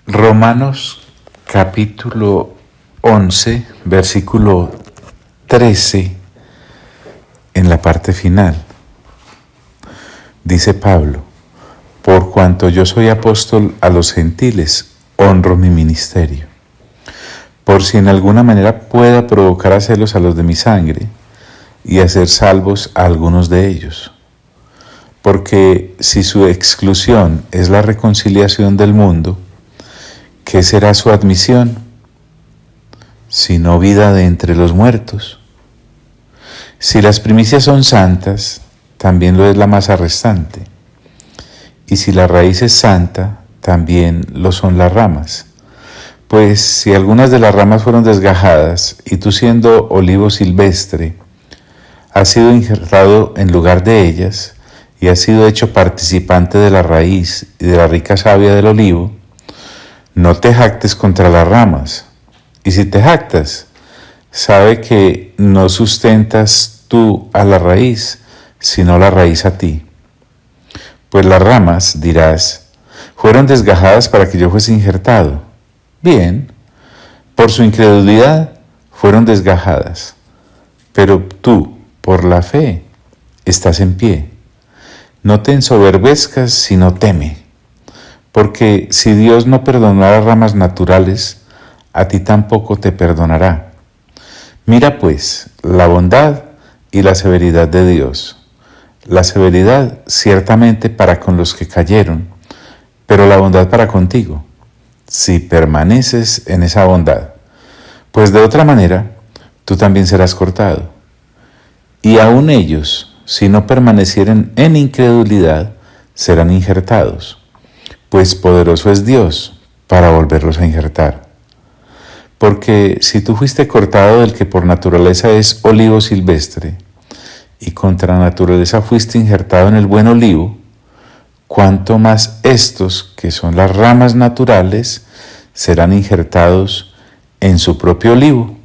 Romanos capítulo 11, versículo 13, en la parte final. Dice Pablo: por cuanto yo soy apóstol a los gentiles, honro mi ministerio, por si en alguna manera pueda provocar a celos a los de mi sangre y hacer salvos a algunos de ellos. Porque si su exclusión es la reconciliación del mundo, ¿qué será su admisión? Sino vida de entre los muertos. Si las primicias son santas, también lo es la masa restante. Y si la raíz es santa, también lo son las ramas. Pues si algunas de las ramas fueron desgajadas, y tú siendo olivo silvestre, has sido injertado en lugar de ellas, y has sido hecho participante de la raíz y de la rica savia del olivo, no te jactes contra las ramas. Y si te jactas, sabe que no sustentas tú a la raíz, sino la raíz a ti. Pues las ramas, dirás, fueron desgajadas para que yo fuese injertado. Bien, por su incredulidad fueron desgajadas, pero tú, por la fe, estás en pie. No te ensoberbezcas, sino teme. Porque si Dios no perdonó las ramas naturales, a ti tampoco te perdonará. Mira pues la bondad y la severidad de Dios. La severidad ciertamente para con los que cayeron, pero la bondad para contigo, si permaneces en esa bondad. Pues de otra manera, tú también serás cortado. Y aun ellos, si no permanecieren en incredulidad, serán injertados. Pues poderoso es Dios para volverlos a injertar. Porque si tú fuiste cortado del que por naturaleza es olivo silvestre, y contra naturaleza fuiste injertado en el buen olivo, cuánto más estos, que son las ramas naturales, serán injertados en su propio olivo.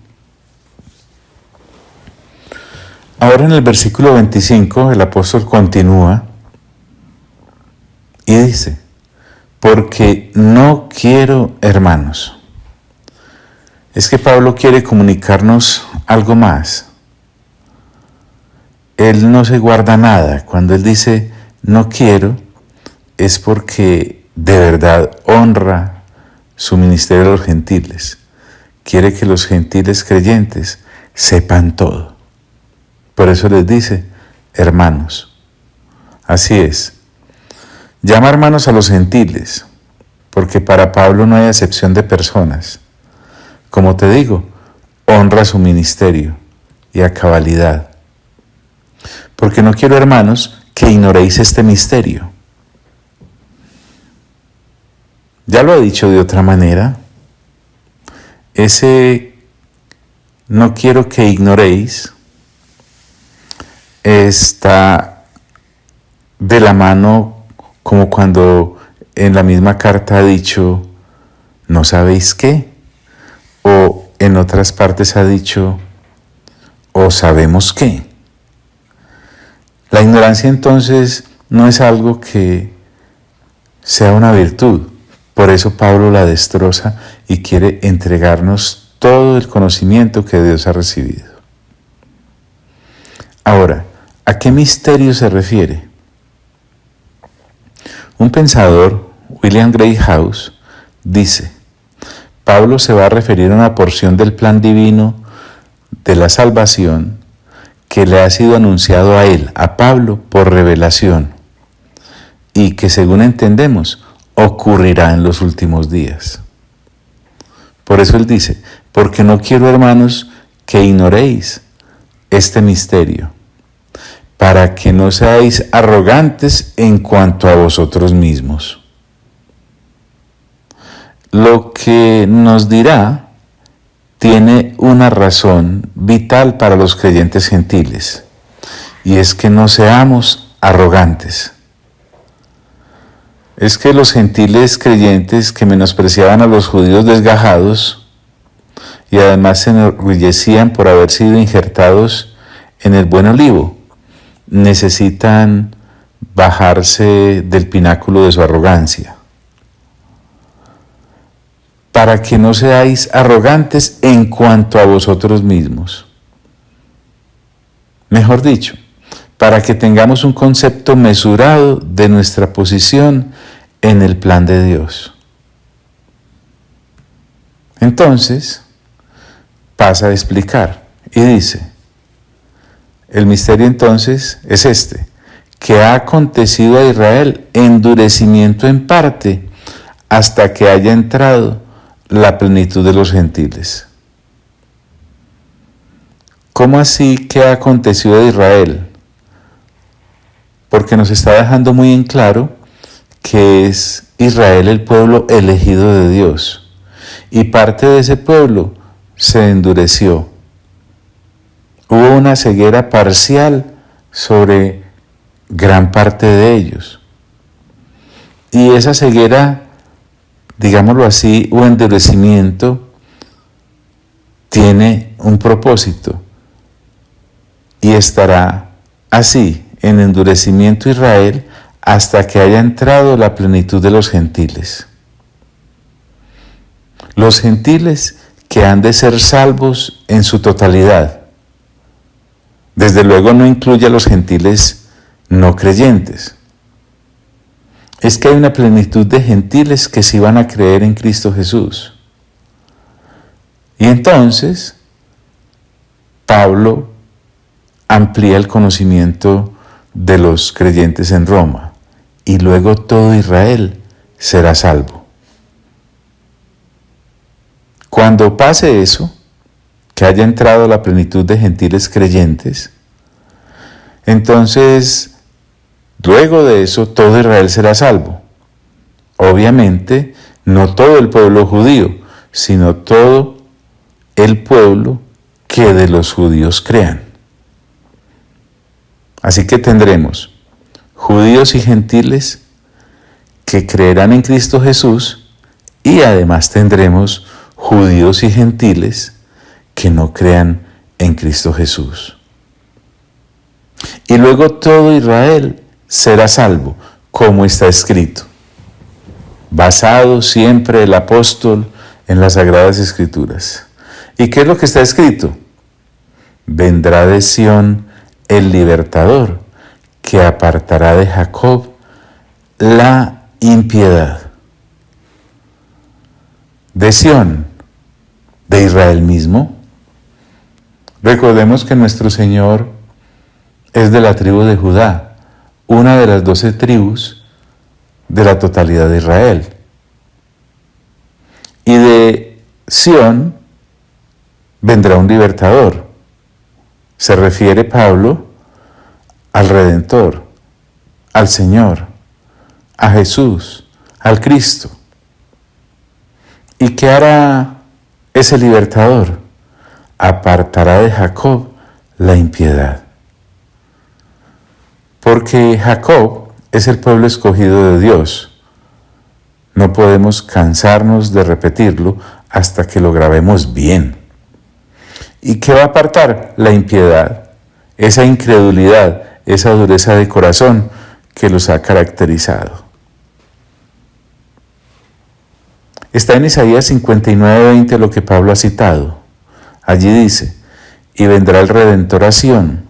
Ahora en el versículo 25 el apóstol continúa y dice: porque no quiero, hermanos. Es que Pablo quiere comunicarnos algo más. Él no se guarda nada. Cuando él dice no quiero, es porque de verdad honra su ministerio a los gentiles. Quiere que los gentiles creyentes sepan todo. Por eso les dice hermanos. Así es. Llama hermanos a los gentiles, porque para Pablo no hay acepción de personas. Como te digo, honra su ministerio y a cabalidad. Porque no quiero, hermanos, que ignoréis este misterio. Ya lo he dicho de otra manera. Ese no quiero que ignoréis está de la mano como cuando en la misma carta ha dicho, ¿no sabéis qué? O en otras partes ha dicho, ¿o sabemos qué? La ignorancia entonces no es algo que sea una virtud. Por eso Pablo la destroza y quiere entregarnos todo el conocimiento que Dios ha recibido. Ahora, ¿a qué misterio se refiere? Un pensador, William Gray House, dice: Pablo se va a referir a una porción del plan divino de la salvación que le ha sido anunciado a él, a Pablo, por revelación, y que según entendemos, ocurrirá en los últimos días. Por eso él dice: porque no quiero, hermanos, que ignoréis este misterio, para que no seáis arrogantes en cuanto a vosotros mismos. Lo que nos dirá tiene una razón vital para los creyentes gentiles, y es que no seamos arrogantes. Es que los gentiles creyentes que menospreciaban a los judíos desgajados y además se enorgullecían por haber sido injertados en el buen olivo, necesitan bajarse del pináculo de su arrogancia. para que no seáis arrogantes en cuanto a vosotros mismos. Mejor dicho, para que tengamos un concepto mesurado de nuestra posición en el plan de Dios. Entonces, pasa a explicar y dice, el misterio entonces es este, que ha acontecido a Israel endurecimiento en parte hasta que haya entrado la plenitud de los gentiles. ¿Cómo así que ha acontecido a Israel? Porque nos está dejando muy en claro que es Israel el pueblo elegido de Dios. Y parte de ese pueblo se endureció. Hubo una ceguera parcial sobre gran parte de ellos. Y esa ceguera, digámoslo así, o endurecimiento, tiene un propósito. Y estará así, en endurecimiento Israel, hasta que haya entrado la plenitud de los gentiles. Los gentiles que han de ser salvos en su totalidad. Desde luego no incluye a los gentiles no creyentes. Es que hay una plenitud de gentiles que sí van a creer en Cristo Jesús. Y entonces, Pablo amplía el conocimiento de los creyentes en Roma, y luego todo Israel será salvo. Cuando pase eso, que haya entrado la plenitud de gentiles creyentes, entonces, luego de eso, todo Israel será salvo. Obviamente, no todo el pueblo judío, sino todo el pueblo que de los judíos crean. Así que tendremos judíos y gentiles que creerán en Cristo Jesús, y además tendremos judíos y gentiles que no crean en Cristo Jesús. Y luego todo Israel será salvo, como está escrito, basado siempre el apóstol en las Sagradas Escrituras. ¿Y qué es lo que está escrito? Vendrá de Sión el libertador, que apartará de Jacob la impiedad. De Sión, de Israel mismo. Recordemos que nuestro Señor es de la tribu de Judá, una de las 12 tribus de la totalidad de Israel. Y de Sión vendrá un libertador. Se refiere Pablo al Redentor, al Señor, a Jesús, al Cristo. ¿Y qué hará ese libertador? Apartará de Jacob la impiedad. Porque Jacob es el pueblo escogido de Dios. No podemos cansarnos de repetirlo hasta que lo grabemos bien. ¿Y qué va a apartar? La impiedad, esa incredulidad, esa dureza de corazón que los ha caracterizado. Está en Isaías 59:20 lo que Pablo ha citado. Allí dice, y vendrá el Redentor a Sión,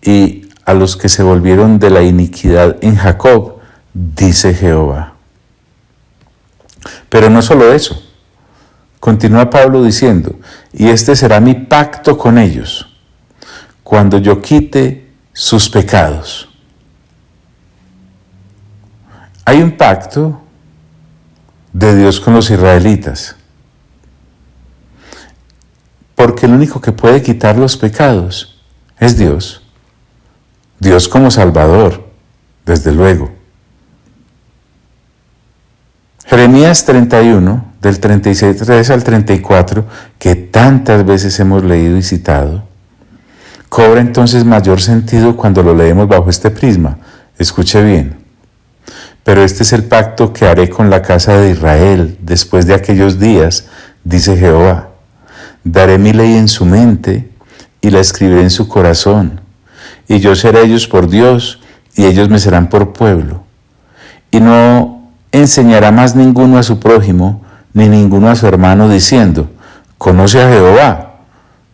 y a los que se volvieron de la iniquidad en Jacob, dice Jehová. Pero no solo eso. Continúa Pablo diciendo, y este será mi pacto con ellos, cuando yo quite sus pecados. Hay un pacto de Dios con los israelitas, porque el único que puede quitar los pecados es Dios. Dios como Salvador, desde luego. Jeremías 31, del 36 al 34, que tantas veces hemos leído y citado, cobra entonces mayor sentido cuando lo leemos bajo este prisma. Escuche bien. Pero este es el pacto que haré con la casa de Israel después de aquellos días, dice Jehová. Daré mi ley en su mente y la escribiré en su corazón. Y yo seré ellos por Dios y ellos me serán por pueblo. Y no enseñará más ninguno a su prójimo, ni ninguno a su hermano diciendo, conoce a Jehová,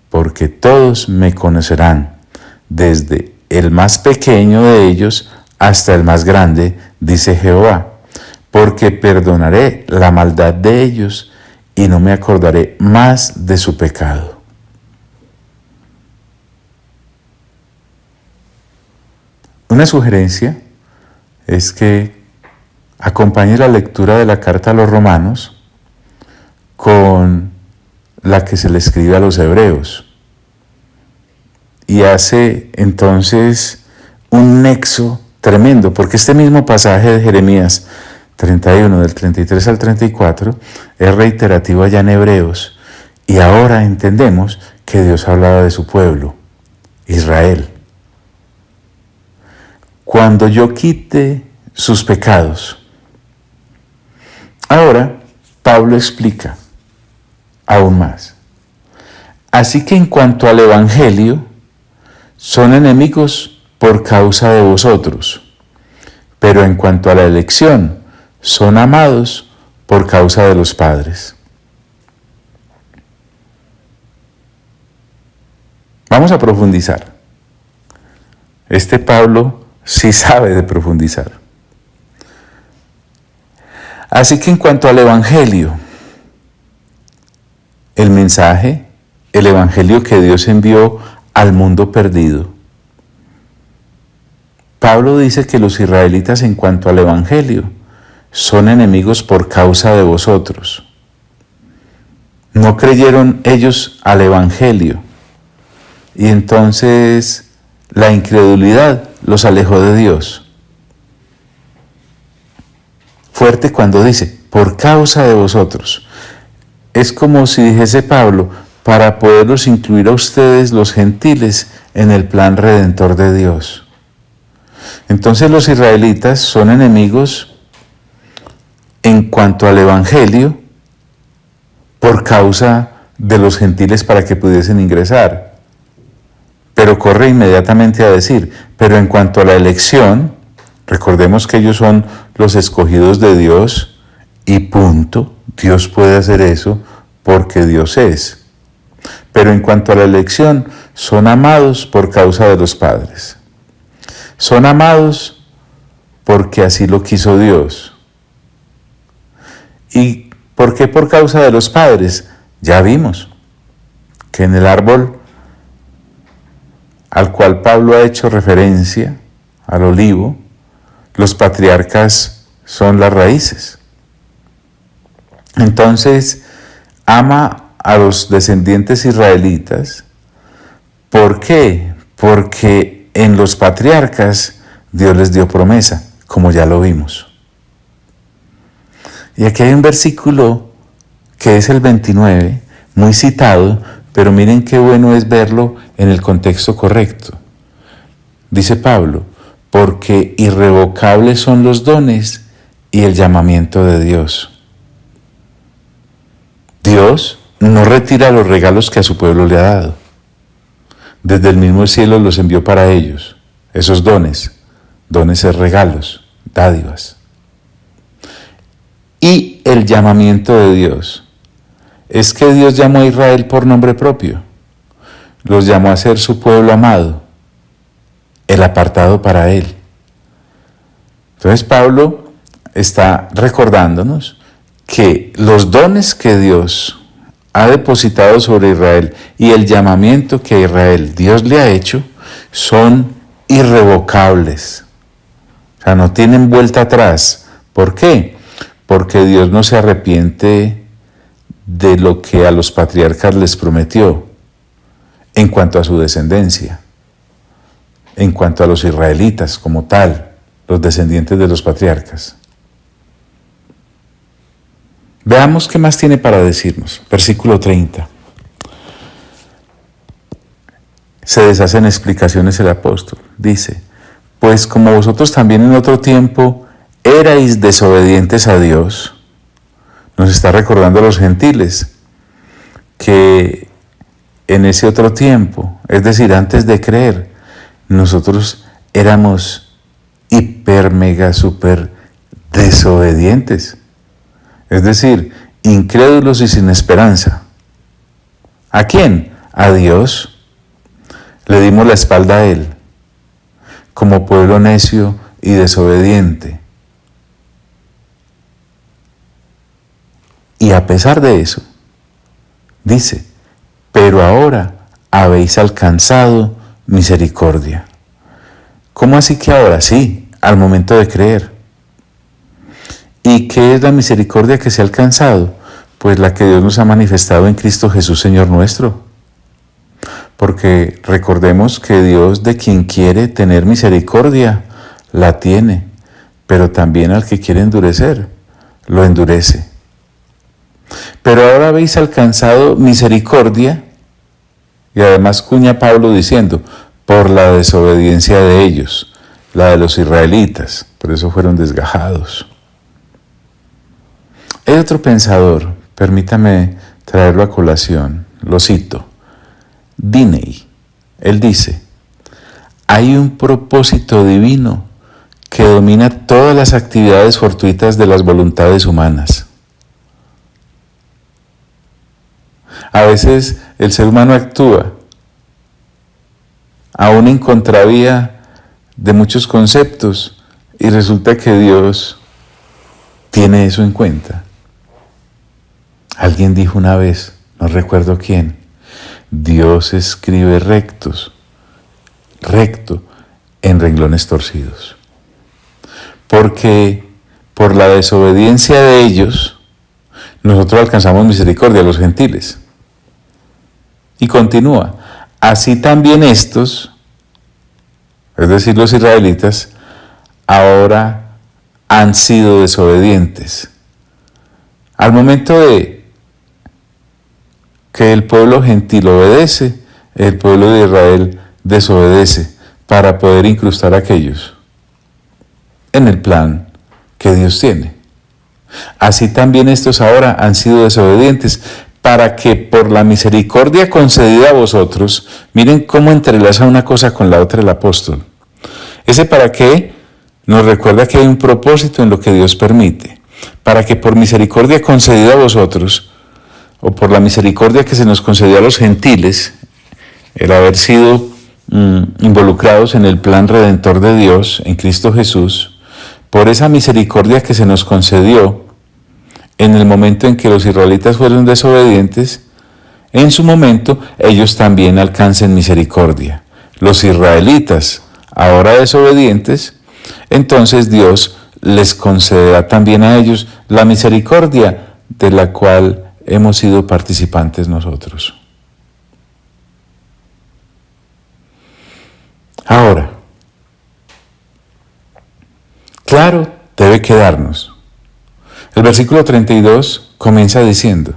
porque todos me conocerán, desde el más pequeño de ellos hasta el más grande, dice Jehová, porque perdonaré la maldad de ellos y no me acordaré más de su pecado. Una sugerencia es que acompañe la lectura de la carta a los romanos con la que se le escribe a los hebreos. Y hace entonces un nexo tremendo, porque este mismo pasaje de Jeremías 31, del 33 al 34, es reiterativo allá en Hebreos. Y ahora entendemos que Dios hablaba de su pueblo, Israel. Cuando yo quite sus pecados. Ahora, Pablo explica aún más. Así que en cuanto al Evangelio, son enemigos por causa de vosotros, pero en cuanto a la elección, son amados por causa de los padres. Vamos a profundizar. Este Pablo sí sabe de profundizar. Así que en cuanto al Evangelio, el mensaje, el Evangelio que Dios envió al mundo perdido. Pablo dice que los israelitas en cuanto al Evangelio son enemigos por causa de vosotros. No creyeron ellos al Evangelio y entonces la incredulidad los alejó de Dios. Fuerte cuando dice, por causa de vosotros. Es como si dijese Pablo, para poderlos incluir a ustedes los gentiles en el plan redentor de Dios. Entonces los israelitas son enemigos en cuanto al Evangelio por causa de los gentiles para que pudiesen ingresar. Pero corre inmediatamente a decir, pero en cuanto a la elección, recordemos que ellos son los escogidos de Dios y punto. Dios puede hacer eso porque Dios es. Pero en cuanto a la elección, son amados por causa de los padres. Son amados porque así lo quiso Dios. ¿Y por qué por causa de los padres? Ya vimos que en el árbol al cual Pablo ha hecho referencia, al olivo, los patriarcas son las raíces. Entonces, ama a los descendientes israelitas. ¿Por qué? Porque en los patriarcas Dios les dio promesa, como ya lo vimos. Y aquí hay un versículo que es el 29, muy citado, pero miren qué bueno es verlo en el contexto correcto. Dice Pablo, porque irrevocables son los dones y el llamamiento de Dios. Dios no retira los regalos que a su pueblo le ha dado. Desde el mismo cielo los envió para ellos. Esos dones es regalos, dádivas. Y el llamamiento de Dios es que Dios llamó a Israel por nombre propio. Los llamó a ser su pueblo amado, el apartado para Él. Entonces Pablo está recordándonos que los dones que Dios ha depositado sobre Israel y el llamamiento que a Israel Dios le ha hecho son irrevocables. O sea, no tienen vuelta atrás. ¿Por qué? Porque Dios no se arrepiente de lo que a los patriarcas les prometió en cuanto a su descendencia, en cuanto a los israelitas como tal, los descendientes de los patriarcas. Veamos qué más tiene para decirnos. Versículo 30. Se deshacen explicaciones el apóstol. Dice, pues como vosotros también en otro tiempo erais desobedientes a Dios, nos está recordando a los gentiles que en ese otro tiempo, es decir, antes de creer, nosotros éramos hiper, mega, super desobedientes. Es decir, incrédulos y sin esperanza. ¿A quién? A Dios. Le dimos la espalda a Él, como pueblo necio y desobediente. Y a pesar de eso, dice, pero ahora habéis alcanzado misericordia. ¿Cómo así que ahora? Sí, al momento de creer. ¿Y qué es la misericordia que se ha alcanzado? Pues la que Dios nos ha manifestado en Cristo Jesús, Señor nuestro. Porque recordemos que Dios, de quien quiere tener misericordia, la tiene, pero también al que quiere endurecer, lo endurece. Pero ahora habéis alcanzado misericordia, y además cuña Pablo diciendo, por la desobediencia de ellos, la de los israelitas, por eso fueron desgajados. Hay otro pensador, permítame traerlo a colación, lo cito, Diney. Él dice, hay un propósito divino que domina todas las actividades fortuitas de las voluntades humanas. A veces el ser humano actúa aún en contravía de muchos conceptos y resulta que Dios tiene eso en cuenta. Alguien dijo una vez, no recuerdo quién, Dios escribe recto en renglones torcidos. Porque por la desobediencia de ellos, nosotros alcanzamos misericordia a los gentiles. Y continúa, así también estos, es decir, los israelitas, ahora han sido desobedientes. Al momento de que el pueblo gentil obedece, el pueblo de Israel desobedece para poder incrustar a aquellos en el plan que Dios tiene. Así también estos ahora han sido desobedientes para que por la misericordia concedida a vosotros, miren cómo entrelaza una cosa con la otra el apóstol. Ese para qué nos recuerda que hay un propósito en lo que Dios permite, para que por misericordia concedida a vosotros, o por la misericordia que se nos concedió a los gentiles, el haber sido involucrados en el plan redentor de Dios, en Cristo Jesús, por esa misericordia que se nos concedió en el momento en que los israelitas fueron desobedientes, en su momento ellos también alcancen misericordia. Los israelitas, ahora desobedientes, entonces Dios les concederá también a ellos la misericordia de la cual hemos sido participantes nosotros. Ahora, claro, debe quedarnos. El versículo 32 comienza diciendo,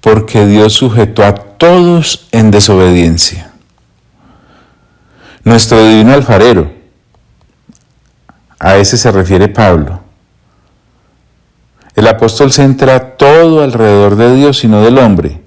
porque Dios sujetó a todos en desobediencia. Nuestro divino alfarero, a ese se refiere Pablo. El apóstol centra todo alrededor de Dios y no del hombre.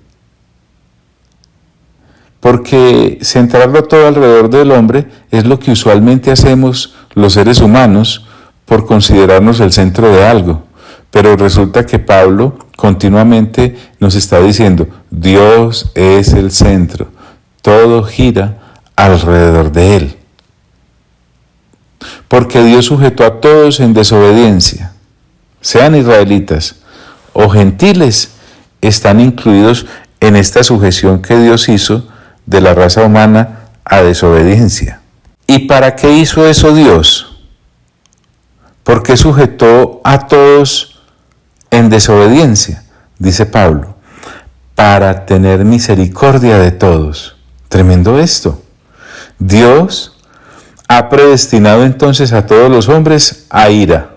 Porque centrarlo todo alrededor del hombre es lo que usualmente hacemos los seres humanos por considerarnos el centro de algo. Pero resulta que Pablo continuamente nos está diciendo, Dios es el centro, todo gira alrededor de Él. Porque Dios sujetó a todos en desobediencia, sean israelitas o gentiles, están incluidos en esta sujeción que Dios hizo de la raza humana a desobediencia. ¿Y para qué hizo eso Dios? ¿Por qué sujetó a todos en desobediencia? Dice Pablo, para tener misericordia de todos. Tremendo esto. Dios ha predestinado entonces a todos los hombres a ira,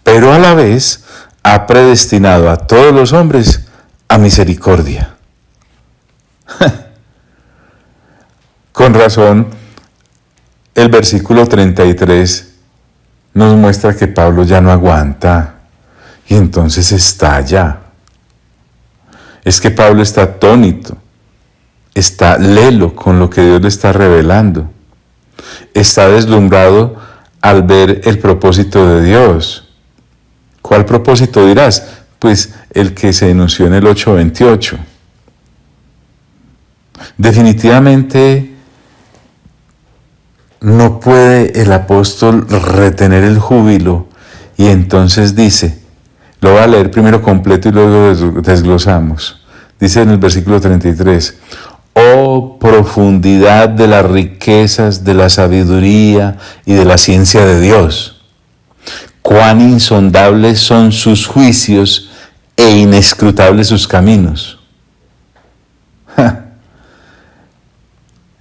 pero a la vez ha predestinado a todos los hombres a misericordia. Con razón, el versículo 33 nos muestra que Pablo ya no aguanta y entonces estalla. Es que Pablo está atónito, está lelo con lo que Dios le está revelando, está deslumbrado al ver el propósito de Dios. ¿Cuál propósito dirás? pues el que se denunció en el 8:28. Definitivamente no puede el apóstol retener el júbilo y entonces dice, lo voy a leer primero completo y luego desglosamos. Dice en el versículo 33, oh profundidad de las riquezas, de la sabiduría y de la ciencia de Dios. Cuán insondables son sus juicios e inescrutables sus caminos.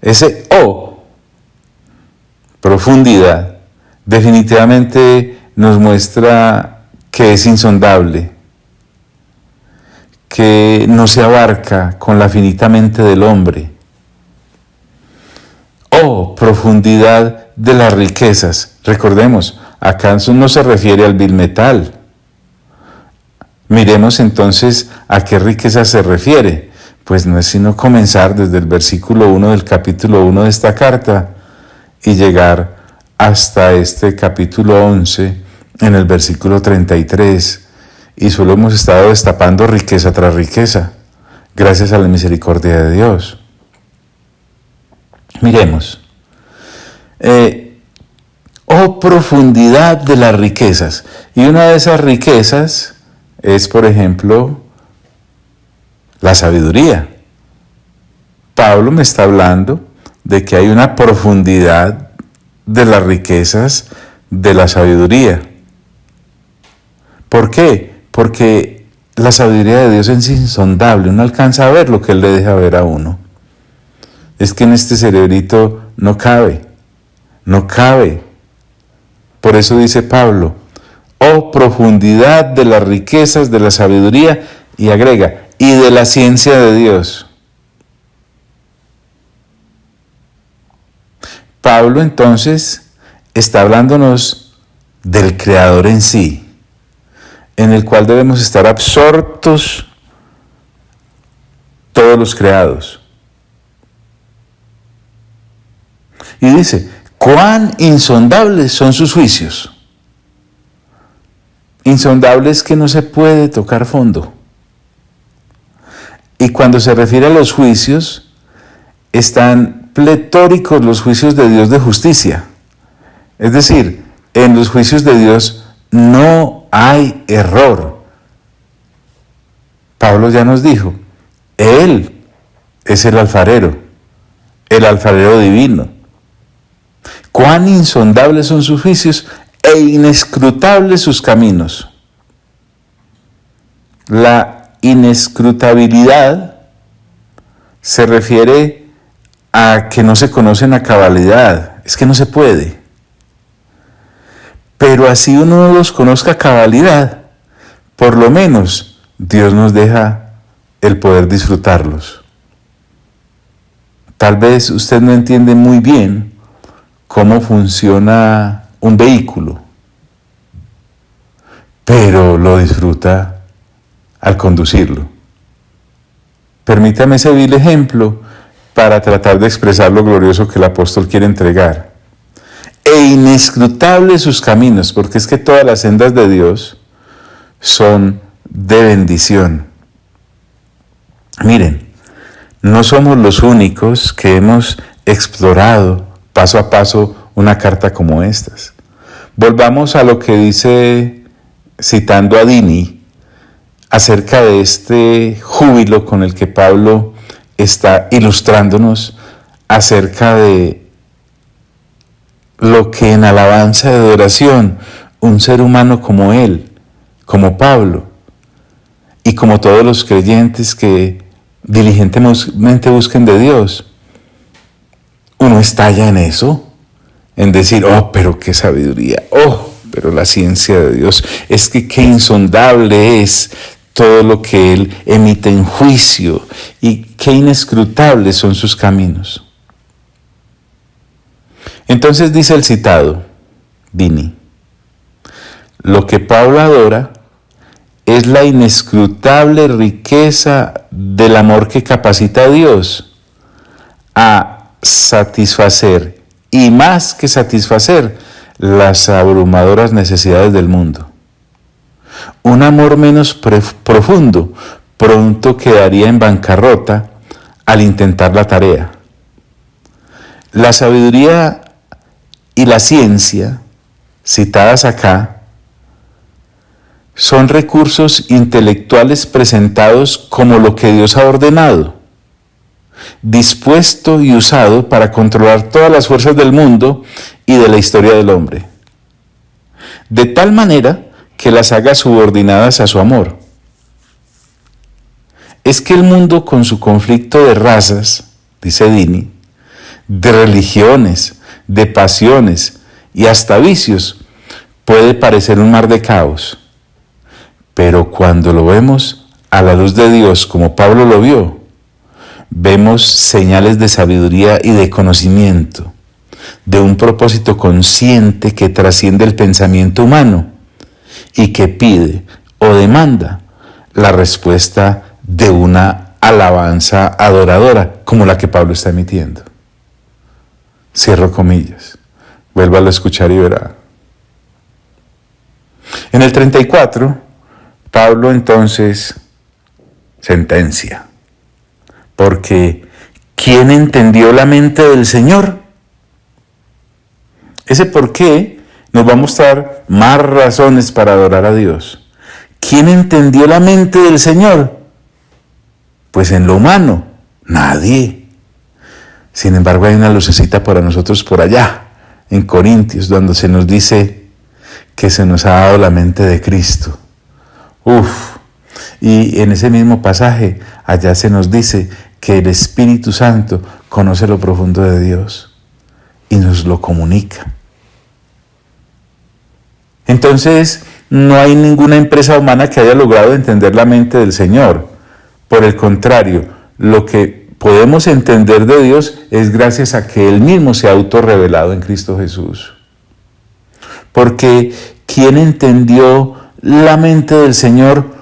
Ese profundidad, definitivamente nos muestra que es insondable, que no se abarca con la finita mente del hombre. Profundidad de las riquezas. Recordemos, ¿acaso no se refiere al vil metal? Miremos entonces a qué riqueza se refiere. Pues no es sino comenzar desde el versículo 1 del capítulo 1 de esta carta y llegar hasta este capítulo 11 en el versículo 33. Y solo hemos estado destapando riqueza tras riqueza, gracias a la misericordia de Dios. Miremos. Profundidad de las riquezas. Y una de esas riquezas es, por ejemplo, la sabiduría. Pablo me está hablando de que hay una profundidad de las riquezas de la sabiduría. ¿Por qué? Porque la sabiduría de Dios es insondable, uno alcanza a ver lo que Él le deja ver a uno. Es que en este cerebrito no cabe. Por eso dice Pablo, profundidad de las riquezas de la sabiduría, y agrega, y de la ciencia de Dios. Pablo entonces está hablándonos del Creador en sí, en el cual debemos estar absortos todos los creados. Y dice, cuán insondables son sus juicios. Insondables que no se puede tocar fondo. Y cuando se refiere a los juicios, están pletóricos los juicios de Dios de justicia. Es decir, en los juicios de Dios no hay error. Pablo ya nos dijo, Él es el alfarero divino. Cuán insondables son sus juicios e inescrutables sus caminos. La inescrutabilidad se refiere a que no se conocen a cabalidad, es que no se puede. Pero así uno no los conozca a cabalidad, por lo menos Dios nos deja el poder disfrutarlos. Tal vez usted no entiende muy bien cómo funciona un vehículo, pero lo disfruta al conducirlo. Permítame ese vil ejemplo para tratar de expresar lo glorioso que el apóstol quiere entregar. E inescrutables sus caminos, porque es que todas las sendas de Dios son de bendición. Miren, no somos los únicos que hemos explorado paso a paso una carta como estas. Volvamos a lo que dice, citando a Dini, acerca de este júbilo con el que Pablo está ilustrándonos acerca de lo que en alabanza y adoración un ser humano como él, como Pablo, y como todos los creyentes que diligentemente busquen de Dios, uno estalla en eso, en decir, pero qué sabiduría, pero la ciencia de Dios, es que qué insondable es todo lo que Él emite en juicio y qué inescrutables son sus caminos. Entonces dice el citado, Dini, lo que Pablo adora es la inescrutable riqueza del amor que capacita a Dios a satisfacer, y más que satisfacer, las abrumadoras necesidades del mundo. Un amor menos profundo pronto quedaría en bancarrota al intentar la tarea. La sabiduría y la ciencia, citadas acá, son recursos intelectuales presentados como lo que Dios ha ordenado, dispuesto y usado para controlar todas las fuerzas del mundo y de la historia del hombre, de tal manera que las haga subordinadas a su amor. Es que el mundo, con su conflicto de razas, dice Dini, de religiones, de pasiones y hasta vicios, puede parecer un mar de caos. Pero cuando lo vemos a la luz de Dios, como Pablo lo vio, vemos señales de sabiduría y de conocimiento, de un propósito consciente que trasciende el pensamiento humano y que pide o demanda la respuesta de una alabanza adoradora, como la que Pablo está emitiendo. Cierro comillas. Vuélvalo a escuchar y verá. En el 34, Pablo entonces sentencia, porque ¿quién entendió la mente del Señor? Ese por qué nos va a mostrar más razones para adorar a Dios. ¿Quién entendió la mente del Señor? Pues en lo humano, nadie. Sin embargo, hay una lucecita para nosotros por allá, en Corintios, donde se nos dice que se nos ha dado la mente de Cristo. Y en ese mismo pasaje, allá se nos dice que el Espíritu Santo conoce lo profundo de Dios y nos lo comunica. Entonces, no hay ninguna empresa humana que haya logrado entender la mente del Señor. Por el contrario, lo que podemos entender de Dios es gracias a que Él mismo se ha autorrevelado en Cristo Jesús. Porque ¿quién entendió la mente del Señor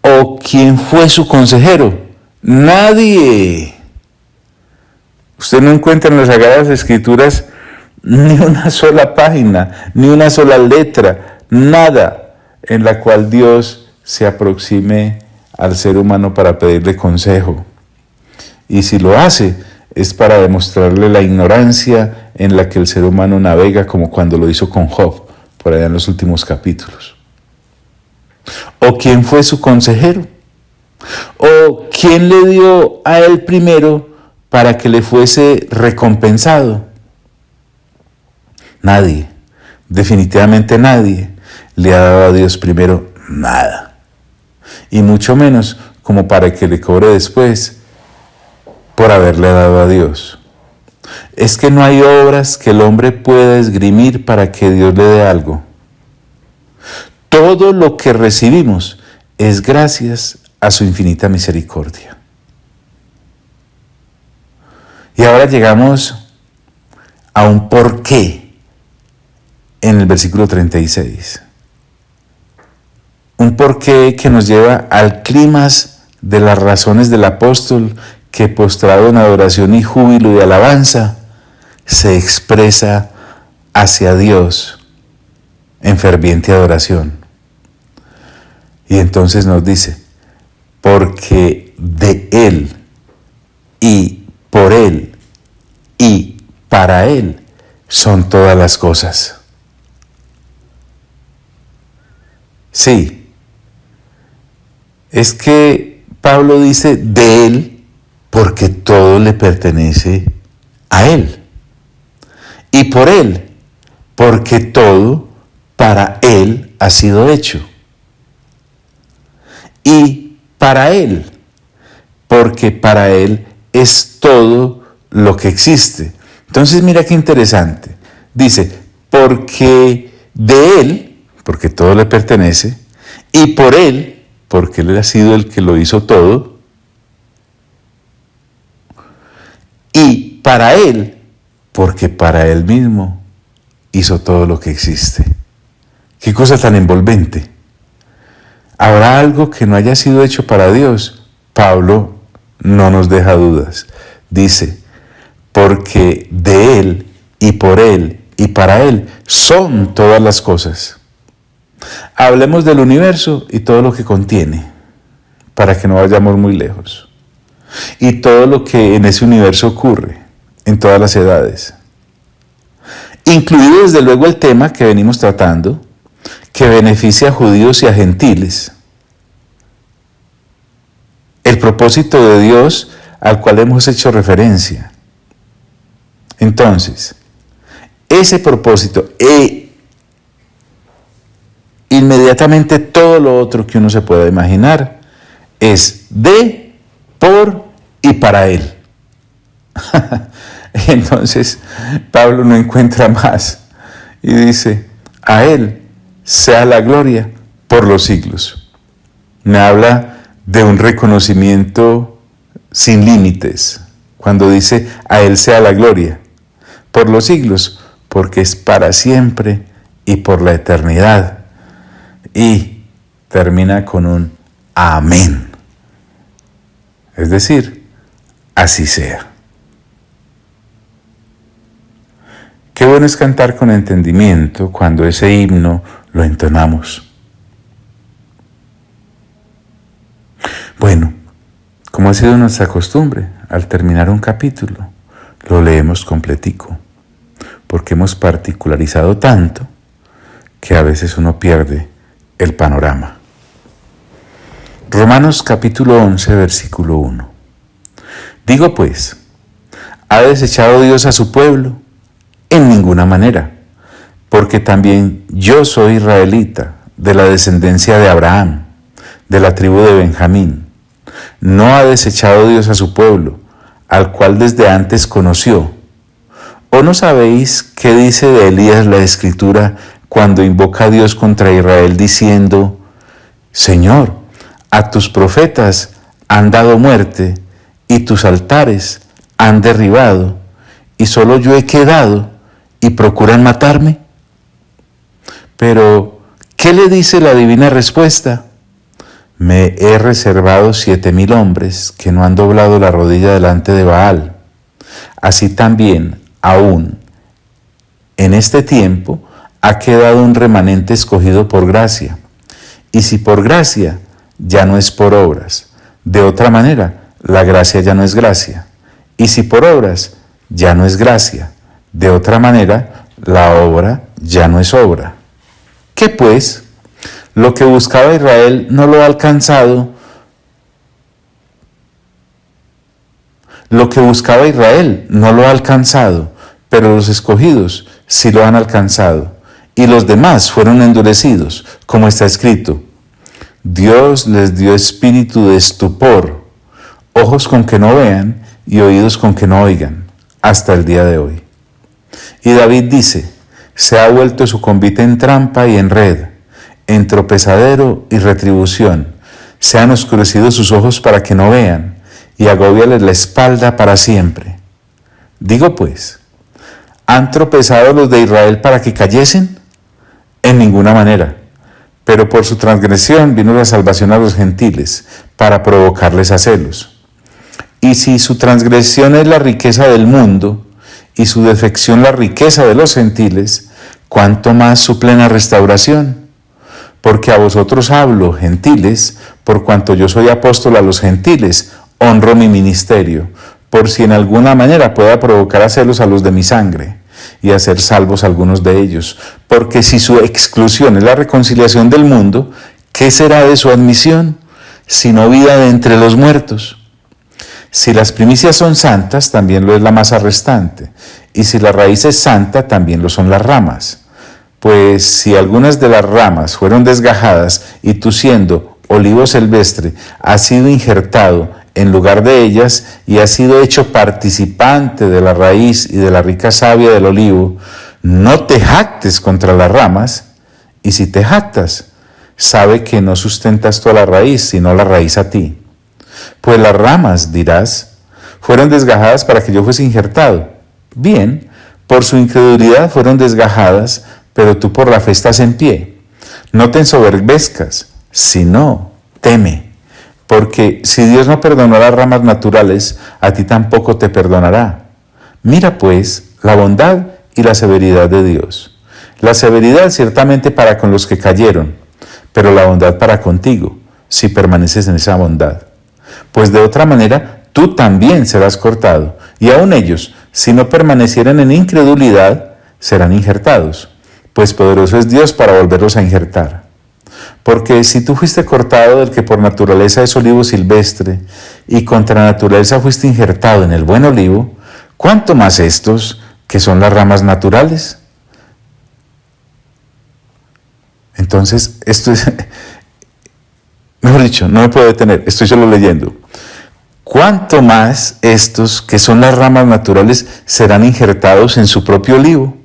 o quién fue su consejero? Nadie. Usted no encuentra en las Sagradas Escrituras ni una sola página, ni una sola letra, nada en la cual Dios se aproxime al ser humano para pedirle consejo. Y si lo hace, es para demostrarle la ignorancia en la que el ser humano navega, como cuando lo hizo con Job, por allá en los últimos capítulos. ¿O quién fue su consejero? ¿O quién le dio a él primero para que le fuese recompensado? Nadie, definitivamente nadie le ha dado a Dios primero nada. Y mucho menos como para que le cobre después por haberle dado a Dios. Es que no hay obras que el hombre pueda esgrimir para que Dios le dé algo. Todo lo que recibimos es gracias a su infinita misericordia. Y ahora llegamos a un porqué en el versículo 36. Un porqué que nos lleva al clímax de las razones del apóstol que, postrado en adoración y júbilo y alabanza, se expresa hacia Dios en ferviente adoración. Y entonces nos dice, porque de Él y por Él y para Él son todas las cosas. Sí, es que Pablo dice de Él porque todo le pertenece a Él. Y por Él, porque todo para Él ha sido hecho. Y para Él, porque para Él es todo lo que existe. Entonces mira qué interesante. Dice, porque de Él, porque todo le pertenece, y por Él, porque Él ha sido el que lo hizo todo, y para Él, porque para Él mismo hizo todo lo que existe. Qué cosa tan envolvente. ¿Habrá algo que no haya sido hecho para Dios? Pablo no nos deja dudas. Dice, porque de Él y por Él y para Él son todas las cosas. Hablemos del universo y todo lo que contiene, para que no vayamos muy lejos. Y todo lo que en ese universo ocurre, en todas las edades. Incluido desde luego el tema que venimos tratando, que beneficia a judíos y a gentiles. El propósito de Dios al cual hemos hecho referencia. Entonces, ese propósito inmediatamente todo lo otro que uno se pueda imaginar es de, por y para Él. Entonces, Pablo no encuentra más y dice, a Él sea la gloria por los siglos. Me habla de un reconocimiento sin límites, cuando dice, a Él sea la gloria por los siglos, porque es para siempre y por la eternidad. Y termina con un amén. Es decir, así sea. Qué bueno es cantar con entendimiento cuando ese himno lo entonamos. Bueno, como ha sido nuestra costumbre, al terminar un capítulo, lo leemos completico, porque hemos particularizado tanto que a veces uno pierde el panorama. Romanos capítulo 11, versículo 1. Digo pues, ¿ha desechado Dios a su pueblo? En ninguna manera, porque también yo soy israelita, de la descendencia de Abraham, de la tribu de Benjamín. No ha desechado Dios a su pueblo, al cual desde antes conoció. ¿O no sabéis qué dice de Elías la Escritura cuando invoca a Dios contra Israel diciendo, Señor, a tus profetas han dado muerte y tus altares han derribado y solo yo he quedado y procuran matarme? Pero, ¿qué le dice la divina respuesta? Me he reservado 7,000 hombres que no han doblado la rodilla delante de Baal. Así también, aún en este tiempo, ha quedado un remanente escogido por gracia. Y si por gracia, ya no es por obras. De otra manera, la gracia ya no es gracia. Y si por obras, ya no es gracia. De otra manera, la obra ya no es obra. ¿Qué pues? Lo que buscaba Israel no lo ha alcanzado. Lo que buscaba Israel no lo ha alcanzado, pero los escogidos sí lo han alcanzado. Y los demás fueron endurecidos, como está escrito. Dios les dio espíritu de estupor, ojos con que no vean y oídos con que no oigan, hasta el día de hoy. Y David dice, se ha vuelto su convite en trampa y en red, en tropezadero y retribución. Se han oscurecido sus ojos para que no vean, y agóbiales la espalda para siempre. Digo pues, ¿han tropezado los de Israel para que cayesen? En ninguna manera. Pero por su transgresión vino la salvación a los gentiles, para provocarles a celos. Y si su transgresión es la riqueza del mundo, y su defección la riqueza de los gentiles, ¿cuánto más su plena restauración? Porque a vosotros hablo, gentiles, por cuanto yo soy apóstol a los gentiles, honro mi ministerio, por si en alguna manera pueda provocar a celos a los de mi sangre, y hacer salvos algunos de ellos. Porque si su exclusión es la reconciliación del mundo, ¿qué será de su admisión? Sino vida de entre los muertos. Si las primicias son santas, también lo es la masa restante, y si la raíz es santa, también lo son las ramas. Pues si algunas de las ramas fueron desgajadas, y tú siendo olivo silvestre, has sido injertado en lugar de ellas, y has sido hecho participante de la raíz y de la rica savia del olivo, no te jactes contra las ramas, y si te jactas, sabe que no sustentas tú a la raíz, sino la raíz a ti. Pues las ramas, dirás, fueron desgajadas para que yo fuese injertado. Bien, por su incredulidad fueron desgajadas, pero tú por la fe estás en pie. No te ensoberbezcas, sino teme. Porque si Dios no perdonó las ramas naturales, a ti tampoco te perdonará. Mira pues la bondad y la severidad de Dios. La severidad ciertamente para con los que cayeron, pero la bondad para contigo, si permaneces en esa bondad. Pues de otra manera, tú también serás cortado, y aun ellos, si no permanecieran en incredulidad, serán injertados, pues poderoso es Dios para volverlos a injertar. Porque si tú fuiste cortado del que por naturaleza es olivo silvestre, y contra naturaleza fuiste injertado en el buen olivo, ¿cuánto más estos, que son las ramas naturales? Entonces, esto es, mejor dicho, no me puedo detener, estoy solo leyendo. ¿Cuánto más estos, que son las ramas naturales, serán injertados en su propio olivo?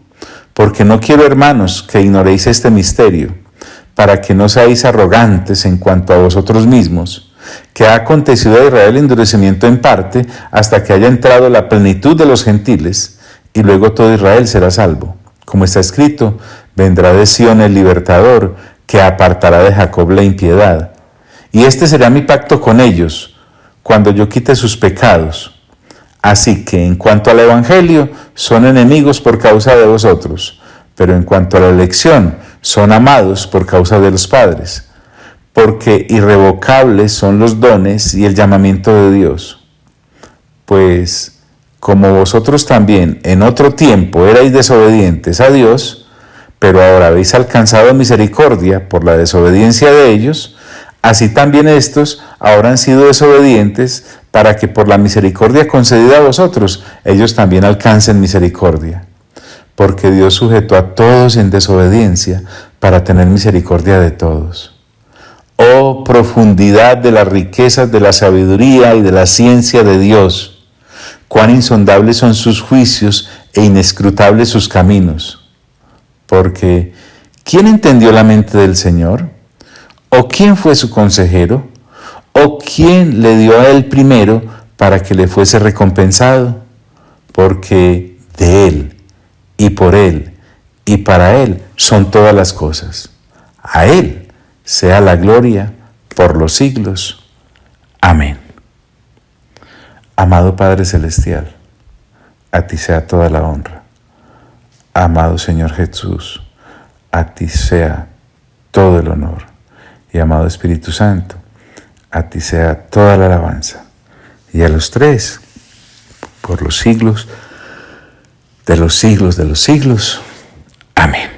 Porque no quiero, hermanos, que ignoréis este misterio, para que no seáis arrogantes en cuanto a vosotros mismos, que ha acontecido a Israel endurecimiento en parte, hasta que haya entrado la plenitud de los gentiles, y luego todo Israel será salvo. Como está escrito, vendrá de Sión el libertador, que apartará de Jacob la impiedad. Y este será mi pacto con ellos, cuando yo quite sus pecados. Así que en cuanto al Evangelio, son enemigos por causa de vosotros, pero en cuanto a la elección, son amados por causa de los padres, porque irrevocables son los dones y el llamamiento de Dios. Pues, como vosotros también en otro tiempo erais desobedientes a Dios, pero ahora habéis alcanzado misericordia por la desobediencia de ellos, así también estos ahora han sido desobedientes para que por la misericordia concedida a vosotros, ellos también alcancen misericordia. Porque Dios sujetó a todos en desobediencia para tener misericordia de todos. Oh profundidad de las riquezas de la sabiduría y de la ciencia de Dios, cuán insondables son sus juicios e inescrutables sus caminos. Porque, ¿quién entendió la mente del Señor? ¿O quién fue su consejero? ¿O quién le dio a él primero para que le fuese recompensado? Porque de él, y por él, y para él son todas las cosas. A él sea la gloria por los siglos. Amén. Amado Padre Celestial, a ti sea toda la honra. Amado Señor Jesús, a ti sea todo el honor. Y amado Espíritu Santo, a ti sea toda la alabanza. Y a los tres, por los siglos de los siglos de los siglos. Amén.